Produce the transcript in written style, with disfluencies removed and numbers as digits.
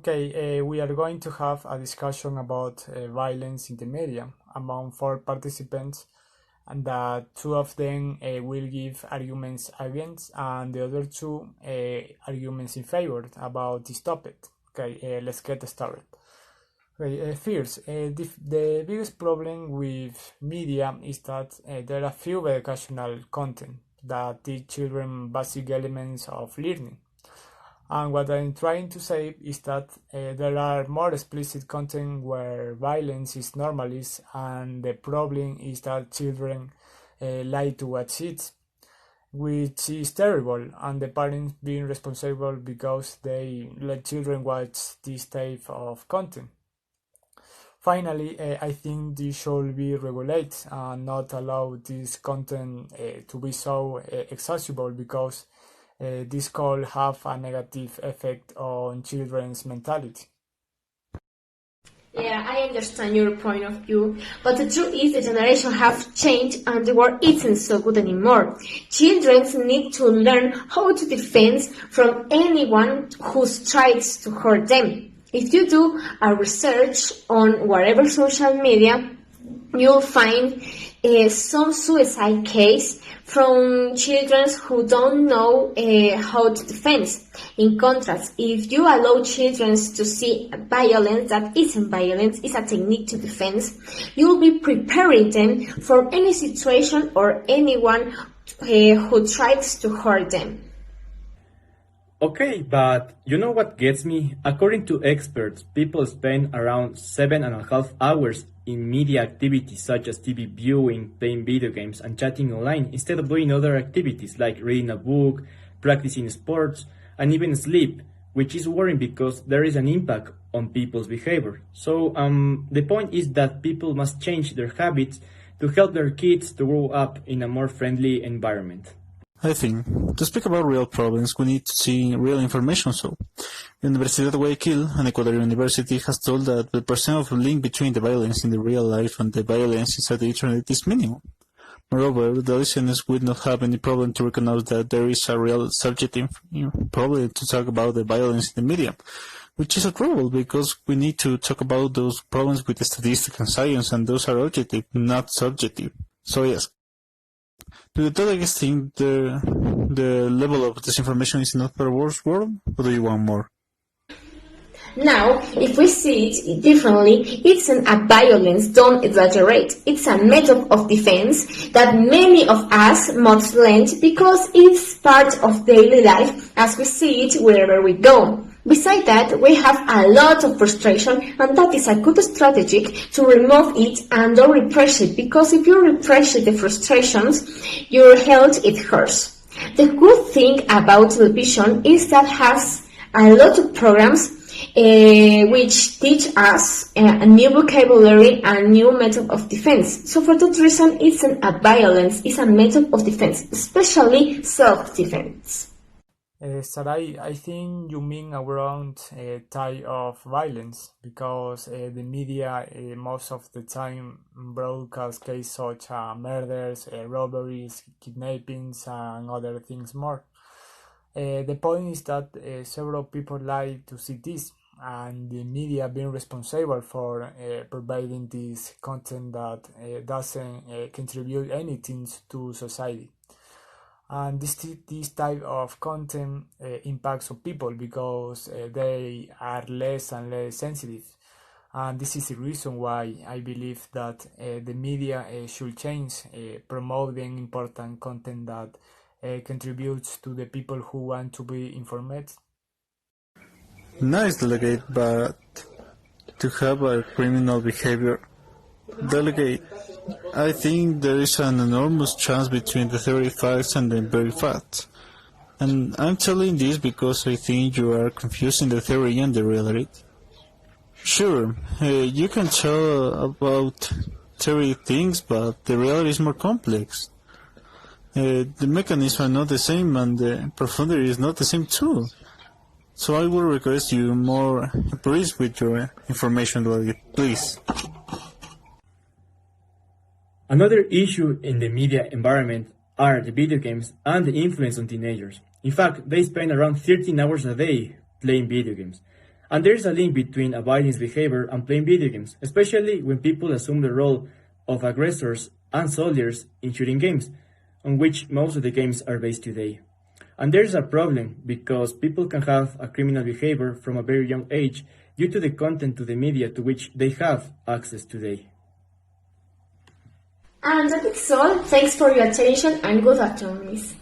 Okay, we are going to have a discussion about violence in the media among four participants, and two of them will give arguments against, and the other two arguments in favor about this topic. Okay, let's get started. Okay, first, the biggest problem with media is that there are few educational content that teach children basic elements of learning. And what I'm trying to say is that there are more explicit content where violence is normalized, and the problem is that children like to watch it, which is terrible, and the parents being responsible because they let children watch this type of content. Finally, I think this should be regulated and not allow this content to be so accessible, because this could have a negative effect on children's mentality. Yeah, I understand your point of view, but the truth is the generation have changed and the world isn't so good anymore. Children need to learn how to defend from anyone who tries to hurt them. If you do a research on whatever social media, you'll find some suicide case from children who don't know how to defend. In contrast, if you allow children to see violence that isn't violence, is a technique to defend, you'll be preparing them for any situation or anyone who tries to hurt them. Okay, but you know what gets me? According to experts, people spend around 7.5 hours in media activities such as TV viewing, playing video games, and chatting online instead of doing other activities like reading a book, practicing sports, and even sleep, which is worrying because there is an impact on people's behavior. So the point is that people must change their habits to help their kids to grow up in a more friendly environment. I think, to speak about real problems, we need to see real information. So, Universidad de Guayaquil, an Ecuadorian university, has told that the percent of link between the violence in the real life and the violence inside the internet is minimal. Moreover, the listeners would not have any problem to recognize that there is a real subjective problem to talk about the violence in the media, which is a trouble because we need to talk about those problems with statistics and science, and those are objective, not subjective. So yes. Do the delegates think the level of disinformation is not for a worse world, or do you want more? Now, if we see it differently, it's a violence, don't exaggerate. It's a method of defense that many of us must learn because it's part of daily life as we see it wherever we go. Besides that, we have a lot of frustration, and that is a good strategy to remove it and don't repress it, because if you repress the frustrations, your health it hurts. The good thing about television is that has a lot of programs which teach us a new vocabulary and new method of defense. So for that reason, it's a violence, it's a method of defense, especially self-defense. Sarai, I think you mean around type of violence, because the media most of the time broadcast cases such as murders, robberies, kidnappings, and other things more. The point is that several people like to see this, and the media being responsible for providing this content that doesn't contribute anything to society. And this type of content impacts on people because they are less and less sensitive. And this is the reason why I believe that the media should change, promoting important content that contributes to the people who want to be informed. Nice, delegate, but to have a criminal behavior, delegate, I think there is an enormous chance between the theory facts and the empirical facts. And I'm telling this because I think you are confusing the theory and the reality. Sure, you can tell about theory things, but the reality is more complex. The mechanisms are not the same, and the profundity is not the same too. So I will request you more please with your information, please. Another issue in the media environment are the video games and the influence on teenagers. In fact, they spend around 13 hours a day playing video games. And there's a link between a violent behavior and playing video games, especially when people assume the role of aggressors and soldiers in shooting games, on which most of the games are based today. And there's a problem because people can have a criminal behavior from a very young age due to the content to the media to which they have access today. And that is all. Thanks for your attention and good afternoon, Miss.